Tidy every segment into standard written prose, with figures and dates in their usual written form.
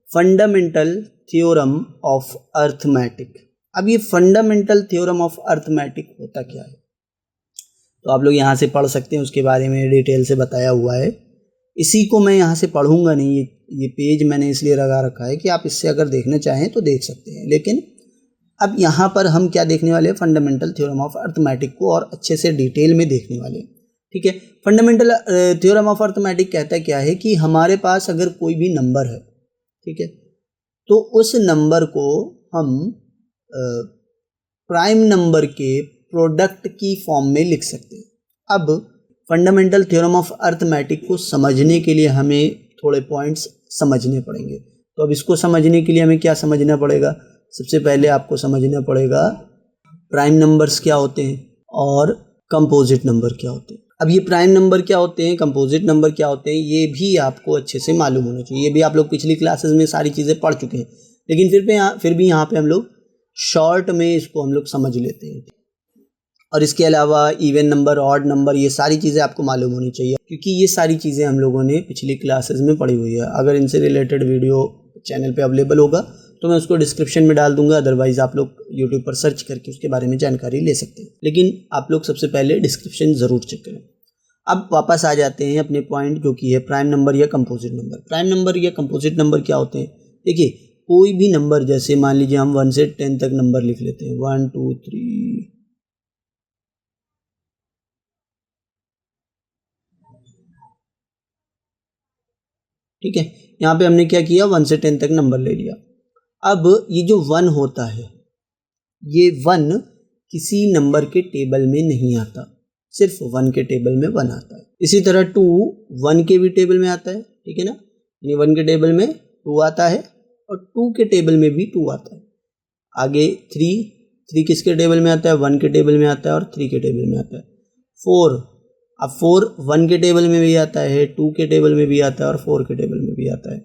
Fundamental theorem of arithmetic. अब ये fundamental theorem of arithmetic होता क्या है, तो आप लोग यहाँ से पढ़ सकते हैं, उसके बारे में डिटेल से बताया हुआ है। इसी को मैं यहाँ से पढ़ूंगा नहीं, ये पेज मैंने इसलिए लगा रखा है कि आप इससे अगर देखना चाहें तो देख सकते हैं। लेकिन अब यहाँ पर हम क्या देखने वाले हैं, फंडामेंटल थ्योरम ऑफ अर्थमेटिक को और अच्छे से डिटेल में देखने वाले हैं। ठीक है, फंडामेंटल थ्योरम ऑफ अर्थमेटिक कहता क्या है कि हमारे पास अगर कोई भी नंबर है, ठीक है, तो उस नंबर को हम प्राइम नंबर के प्रोडक्ट की फॉर्म में लिख सकते हैं। अब फंडामेंटल थ्योरम ऑफ अर्थमेटिक को समझने के लिए हमें थोड़े पॉइंट्स समझने पड़ेंगे। तो अब इसको समझने के लिए हमें क्या समझना पड़ेगा, सबसे पहले आपको समझना पड़ेगा प्राइम नंबर्स क्या होते हैं और कंपोजिट नंबर क्या होते हैं। अब ये प्राइम नंबर क्या होते हैं, कंपोजिट नंबर क्या होते हैं, ये भी आपको अच्छे से मालूम होना चाहिए। ये भी आप लोग पिछली क्लासेस में सारी चीज़ें पढ़ चुके हैं, लेकिन फिर भी यहाँ पे हम लोग शॉर्ट में इसको हम लोग समझ लेते हैं। और इसके अलावा इवन नंबर, ऑड नंबर, ये सारी चीज़ें आपको मालूम होनी चाहिए, क्योंकि ये सारी चीज़ें हम लोगों ने पिछली क्लासेस में पढ़ी हुई है। अगर इनसे रिलेटेड वीडियो चैनल पे अवेलेबल होगा तो मैं उसको डिस्क्रिप्शन में डाल दूंगा, अदरवाइज़ आप लोग यूट्यूब पर सर्च करके उसके बारे में जानकारी ले सकते हैं। लेकिन आप लोग सबसे पहले डिस्क्रिप्शन ज़रूर चेक करें। अब वापस आ जाते हैं अपने पॉइंट, जो कि है प्राइम नंबर या कंपोजिट नंबर। प्राइम नंबर या कंपोजिट नंबर क्या होते हैं, देखिए कोई भी नंबर, जैसे मान लीजिए हम 1 से 10 तक नंबर लिख लेते हैं, 1 2 3, ठीक है, यहाँ पे हमने क्या किया, 1 से 10 तक नंबर ले लिया। अब ये जो 1 होता है, ये 1 किसी नंबर के टेबल में नहीं आता, सिर्फ 1 के टेबल में 1 आता है। इसी तरह 2 1 के भी टेबल में आता है, ठीक है ना, यानी 1 के टेबल में 2 आता है और 2 के टेबल में भी 2 आता है। आगे 3 किसके टेबल में आता है, 1 के टेबल में आता है और 3 के टेबल में आता है। 4, अब 4 1 के टेबल में भी आता है, 2 के टेबल में भी आता है और 4 के टेबल में भी आता है।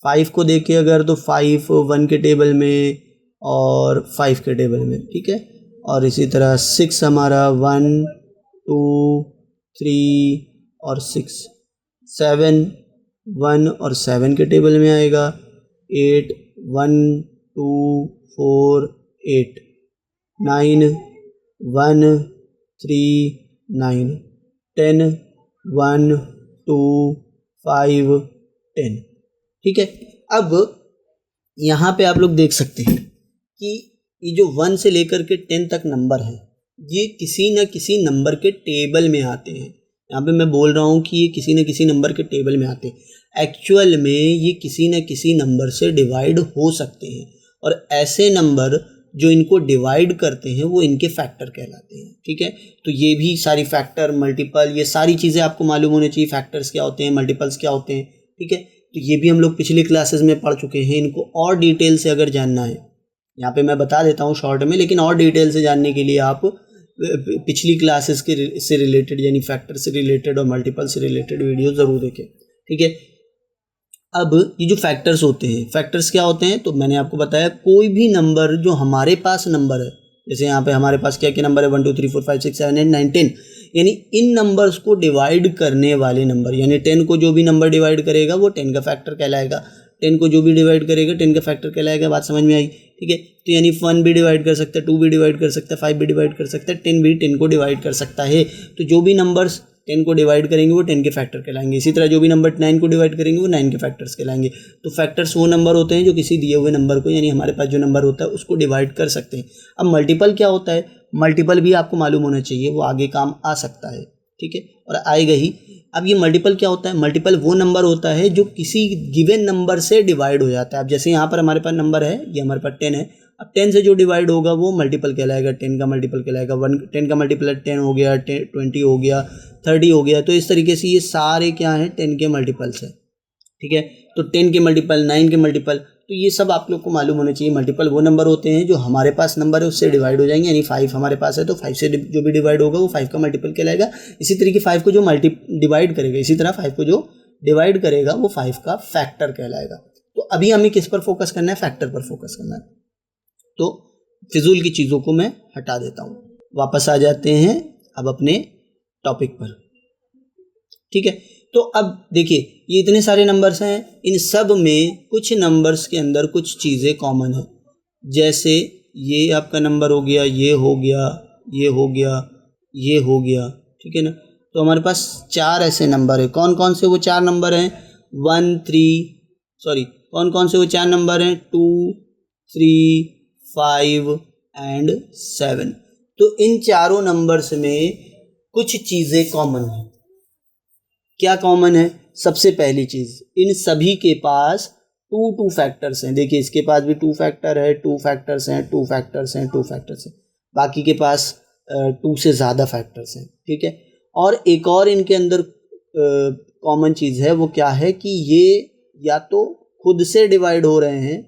5 को देखिए अगर, तो 5 1 के टेबल में और 5 के टेबल में, ठीक है। और इसी तरह 6 हमारा 1 2 3 और 6, 7 1 और 7 के टेबल में आएगा, 8 1 2 4 8, 9 1 3 9, 10 1 2 5 10, ठीक है। अब यहाँ पे आप लोग देख सकते हैं कि ये जो 1 से लेकर के 10 तक नंबर है, ये किसी न किसी नंबर के टेबल में आते हैं। यहाँ पे मैं बोल रहा हूँ कि ये किसी न किसी नंबर के टेबल में आते हैं। एक्चुअल में ये किसी न किसी नंबर से डिवाइड हो सकते हैं, और ऐसे नंबर जो इनको डिवाइड करते हैं वो इनके फैक्टर कहलाते हैं, ठीक है। तो ये भी सारी फैक्टर, मल्टीपल, ये सारी चीज़ें आपको मालूम होनी चाहिए। फैक्टर्स क्या होते हैं, मल्टीपल्स क्या होते हैं, ठीक है। तो ये भी हम लोग पिछली क्लासेस में पढ़ चुके हैं। इनको और डिटेल से अगर जानना है, यहाँ पे मैं बता देता हूँ शॉर्ट में, लेकिन और डिटेल से जानने के लिए आप पिछली क्लासेस के से रिलेटेड, यानी फैक्टर से रिलेटेड और मल्टीपल से रिलेटेड वीडियो ज़रूर देखें, ठीक है। अब ये जो फैक्टर्स होते हैं, फैक्टर्स क्या होते हैं, तो मैंने आपको बताया कोई भी नंबर जो हमारे पास नंबर है, जैसे यहाँ पे हमारे पास क्या क्या नंबर है, 1 2 3 4 5 6 7 8 9 10, यानी इन नंबर्स को डिवाइड करने वाले नंबर, यानी 10 को जो भी नंबर डिवाइड करेगा वो 10 का फैक्टर कहलाएगा। 10 को जो भी डिवाइड करेगा 10 का फैक्टर कहलाएगा। बात समझ में आई, ठीक है। तो यानी 1 भी डिवाइड कर सकता है, 2 भी डिवाइड कर सकता है, 5 भी डिवाइड कर सकता है, 10 भी 10 को डिवाइड कर सकता है। तो जो भी नंबर्स 10 को डिवाइड करेंगे वो 10 के फैक्टर कहलाएंगे। इसी तरह जो भी नंबर 9 को डिवाइड करेंगे वो 9 के फैक्टर्स कहलाएंगे। तो फैक्टर्स वो नंबर होते हैं जो किसी दिए हुए नंबर को, यानी हमारे पास जो नंबर होता है उसको डिवाइड कर सकते हैं। अब मल्टीपल क्या होता है, मल्टीपल भी आपको मालूम होना चाहिए, वो आगे काम आ सकता है, ठीक है, और आएगा ही। अब ये मल्टीपल क्या होता है, मल्टीपल वो नंबर होता है जो किसी गिवन नंबर से डिवाइड हो जाता है। अब जैसे यहाँ पर हमारे पास नंबर है, ये हमारे पास 10 है, अब 10 से जो डिवाइड होगा वो मल्टीपल कहलाएगा, 10 का मल्टीपल कहलाएगा। 10 का मल्टीपल 10 हो गया, 20 हो गया, 30 हो गया। तो इस तरीके से ये सारे क्या हैं, 10 के मल्टीपल्स हैं, ठीक है। तो 10 के मल्टीपल, 9 के मल्टीपल, तो ये सब आप लोग को मालूम होना चाहिए। मल्टीपल वो नंबर होते हैं जो हमारे पास नंबर है उससे डिवाइड हो जाएंगे, यानी 5 हमारे पास है तो 5 से जो भी डिवाइड होगा वो 5 का मल्टीपल कहलाएगा। इसी तरीके 5 को जो डिवाइड करेगा, इसी तरह 5 को जो डिवाइड करेगा वो 5 का फैक्टर कहलाएगा। तो अभी हमें किस पर फोकस करना है, फैक्टर पर फोकस करना है। तो फिजूल की चीज़ों को मैं हटा देता हूँ, वापस आ जाते हैं अब अपने टॉपिक पर, ठीक है। तो अब देखिए ये इतने सारे नंबर्स हैं, इन सब में कुछ नंबर्स के अंदर कुछ चीज़ें कॉमन है। जैसे ये आपका नंबर हो गया, ये हो गया, ये हो गया, ये हो गया, ठीक है ना। तो हमारे पास 4 ऐसे नंबर है। कौन कौन से वो 4 नंबर हैं? कौन कौन से वो 4 नंबर हैं? 2, 3, 5 एंड 7। तो इन चारों नंबर्स में कुछ चीज़ें कॉमन हैं। क्या कॉमन है? सबसे पहली चीज़, इन सभी के पास 2 फैक्टर्स हैं। देखिए इसके पास भी 2 फैक्टर है, 2 फैक्टर्स हैं, 2 फैक्टर्स हैं, 2 फैक्टर्स हैं। बाकी के पास 2 से ज़्यादा फैक्टर्स हैं, ठीक है। और एक और इनके अंदर कॉमन चीज़ है, वो क्या है कि ये या तो खुद से डिवाइड हो रहे हैं,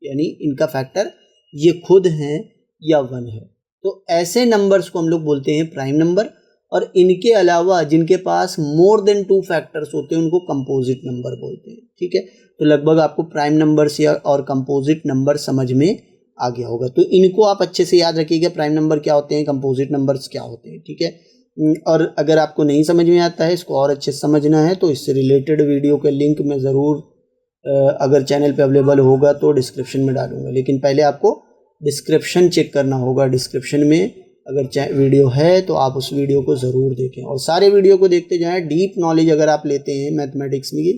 यानी इनका फैक्टर ये खुद हैं या 1 है। तो ऐसे नंबर्स को हम लोग बोलते हैं प्राइम नंबर। और इनके अलावा जिनके पास मोर देन 2 फैक्टर्स होते हैं उनको कंपोजिट नंबर बोलते हैं, ठीक है। तो लगभग आपको प्राइम नंबर्स या और कंपोजिट नंबर समझ में आ गया होगा। तो इनको आप अच्छे से याद रखिएगा, प्राइम नंबर क्या होते हैं, कंपोजिट नंबर्स क्या होते हैं, ठीक है। और अगर आपको नहीं समझ में आता है, इसको और अच्छे से समझना है, तो इससे रिलेटेड वीडियो के लिंक मैं ज़रूर अगर चैनल पे अवेलेबल होगा तो डिस्क्रिप्शन में डालूंगा। लेकिन पहले आपको डिस्क्रिप्शन चेक करना होगा। डिस्क्रिप्शन में अगर वीडियो है तो आप उस वीडियो को ज़रूर देखें और सारे वीडियो को देखते जाएं। डीप नॉलेज अगर आप लेते हैं मैथमेटिक्स में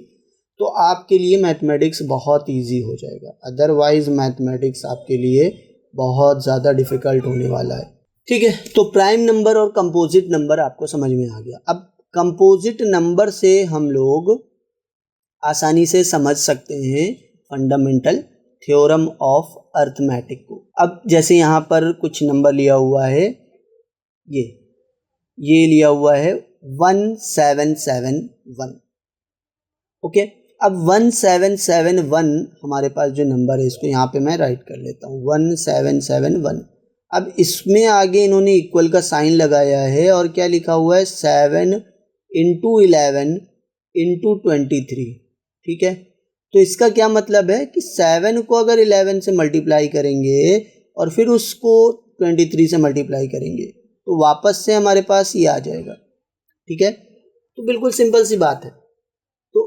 तो आपके लिए मैथमेटिक्स बहुत इजी हो जाएगा। अदरवाइज़ मैथमेटिक्स आपके लिए बहुत ज़्यादा डिफ़िकल्ट होने वाला है, ठीक है। तो प्राइम नंबर और कंपोजिट नंबर आपको समझ में आ गया। अब कंपोजिट नंबर से हम लोग आसानी से समझ सकते हैं फंडामेंटल थ्योरम ऑफ अर्थमेटिक को। अब जैसे यहाँ पर कुछ नंबर लिया हुआ है, ये लिया हुआ है 1771, ओके। अब 1771 हमारे पास जो नंबर है, इसको यहाँ पे मैं राइट कर लेता हूँ 1771। अब इसमें आगे इन्होंने इक्वल का साइन लगाया है और क्या लिखा हुआ है 7 × 11 × 23, ठीक है। तो इसका क्या मतलब है कि 7 को अगर 11 से मल्टीप्लाई करेंगे और फिर उसको 23 से मल्टीप्लाई करेंगे तो वापस से हमारे पास ये आ जाएगा, ठीक है। तो बिल्कुल सिंपल सी बात है। तो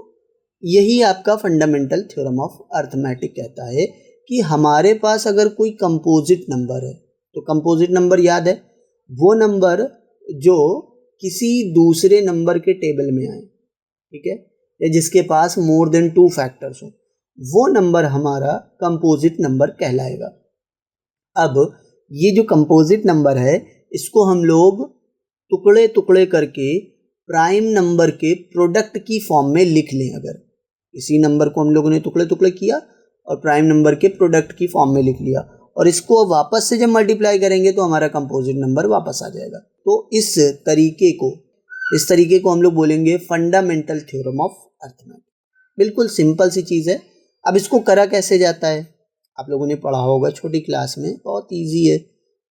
यही आपका फंडामेंटल थ्योरम ऑफ अर्थमेटिक कहता है कि हमारे पास अगर कोई कंपोजिट नंबर है, तो कंपोजिट नंबर याद है वो नंबर जो किसी दूसरे नंबर के टेबल में आए, ठीक है, या जिसके पास मोर देन 2 फैक्टर्स हो, वो नंबर हमारा कंपोजिट नंबर कहलाएगा। अब ये जो कंपोजिट नंबर है इसको हम लोग टुकड़े टुकड़े करके प्राइम नंबर के प्रोडक्ट की फॉर्म में लिख लें। अगर इसी नंबर को हम लोगों ने टुकड़े टुकड़े किया और प्राइम नंबर के प्रोडक्ट की फॉर्म में लिख लिया और इसको वापस से जब मल्टीप्लाई करेंगे तो हमारा कंपोजिट नंबर वापस आ जाएगा। तो इस तरीके को हम लोग बोलेंगे फंडामेंटल थ्योरम ऑफ अर्थमेटिक। बिल्कुल सिंपल सी चीज़ है। अब इसको करा कैसे जाता है, आप लोगों ने पढ़ा होगा छोटी क्लास में, बहुत इजी है।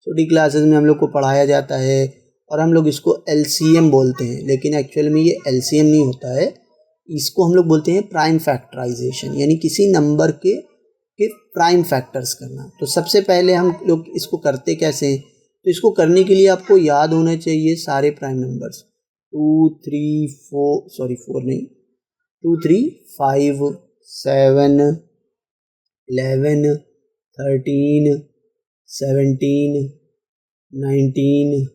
छोटी क्लासेस में हम लोग को पढ़ाया जाता है और हम लोग इसको LCM बोलते हैं, लेकिन एक्चुअल में ये LCM नहीं होता है, इसको हम लोग बोलते हैं प्राइम फैक्टराइजेशन, यानी किसी नंबर के प्राइम फैक्टर्स करना। तो सबसे पहले हम लोग इसको करते कैसे हैं, तो इसको करने के लिए आपको याद होना चाहिए सारे prime numbers 2, 3, 5, 7, 11, 13, 17, 19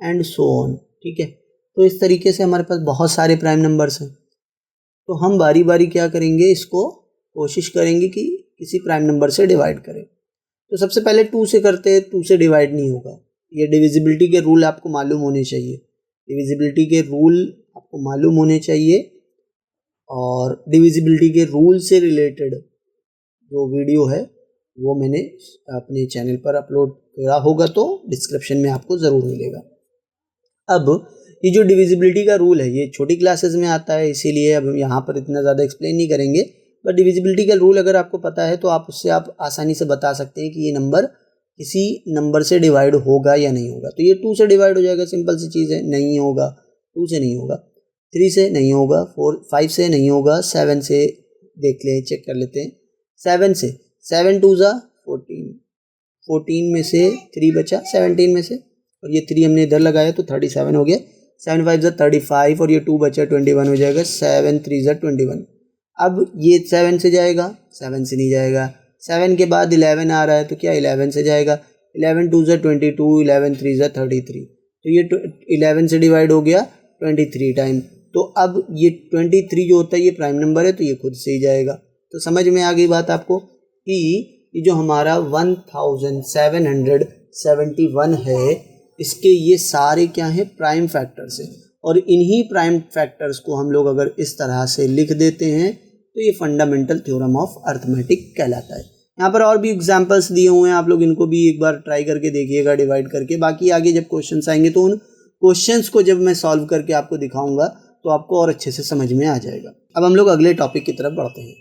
and so on, ठीक है। तो इस तरीके से हमारे पास बहुत सारे प्राइम नंबर्स हैं। तो हम बारी बारी क्या करेंगे, इसको कोशिश करेंगे कि किसी प्राइम नंबर से डिवाइड करें। तो सबसे पहले 2 से करते हैं, 2 से डिवाइड नहीं होगा। ये डिविजिबिलिटी के रूल आपको मालूम होने चाहिए, डिविजिबिलिटी के रूल आपको मालूम होने चाहिए। और डिविजिबिलिटी के रूल से रिलेटेड जो वीडियो है वो मैंने अपने चैनल पर अपलोड करा होगा, तो डिस्क्रिप्शन में आपको ज़रूर मिलेगा। अब ये जो डिविजिबिलिटी का रूल है ये छोटी क्लासेस में आता है, इसीलिए अब यहाँ पर इतना ज़्यादा एक्सप्लेन नहीं करेंगे। बट डिविजिबिलिटी का रूल अगर आपको पता है तो आप उससे आप आसानी से बता सकते हैं कि ये नंबर किसी नंबर से डिवाइड होगा या नहीं होगा। तो ये 2 से डिवाइड हो जाएगा, सिंपल सी चीज़ है। नहीं होगा, 2 से नहीं होगा, 3 से नहीं होगा, 5 से नहीं होगा, 7 से देख ले, चेक कर लेते हैं। 7 से 7 2 ज़ा 14 में से 3 बचा 17 में से, और ये 3 हमने इधर लगाया तो 37 हो गया। 7 5 ज़ा 35 और ये 2 बचा 21 हो जाएगा, 7 3 ज़ा 21। अब ये 7 से जाएगा, 7 से नहीं जाएगा, 7 के बाद 11 आ रहा है तो क्या 11 से जाएगा, 11 2 ज़ा 22, 11 3 ज़ा 33, तो ये 11 से डिवाइड हो गया 23 टाइम। तो अब ये 23 जो होता है ये प्राइम नंबर है तो ये खुद से ही जाएगा। तो समझ में आ गई बात आपको कि ये जो हमारा 1771 है इसके ये सारे क्या हैं, प्राइम फैक्टर्स हैं, और इन्हीं प्राइम फैक्टर्स को हम लोग अगर इस तरह से लिख देते हैं तो ये फंडामेंटल थ्योरम ऑफ अर्थमेटिक कहलाता है। यहाँ पर और भी एग्जांपल्स दिए हुए हैं, आप लोग इनको भी एक बार ट्राई करके देखिएगा डिवाइड करके। बाकी आगे जब क्वेश्चंस आएंगे तो उन क्वेश्चंस को जब मैं सॉल्व करके आपको दिखाऊंगा तो आपको और अच्छे से समझ में आ जाएगा। अब हम लोग अगले टॉपिक की तरफ बढ़ते हैं।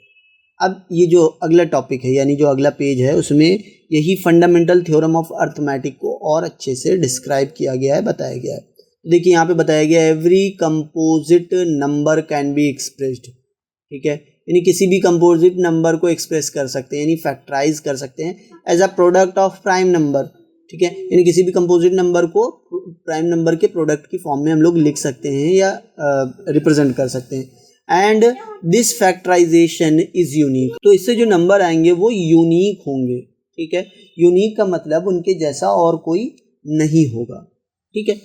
अब ये जो अगला टॉपिक है यानी जो अगला पेज है उसमें यही फंडामेंटल थ्योरम ऑफ अर्थमेटिक को और अच्छे से डिस्क्राइब किया गया है, बताया गया है। देखिए यहाँ पे बताया गया है every composite number can be expressed, ठीक है, यानी किसी भी कंपोजिट नंबर को एक्सप्रेस कर सकते हैं यानी फैक्टराइज कर सकते हैं as a product of prime number, ठीक है, यानी किसी भी कंपोजिट नंबर को प्राइम नंबर के प्रोडक्ट की फॉर्म में हम लोग लिख सकते हैं या रिप्रेजेंट कर सकते हैं। And this factorization is unique, तो इससे जो नंबर आएंगे वो यूनिक होंगे, ठीक है, यूनिक का मतलब उनके जैसा और कोई नहीं होगा, ठीक है।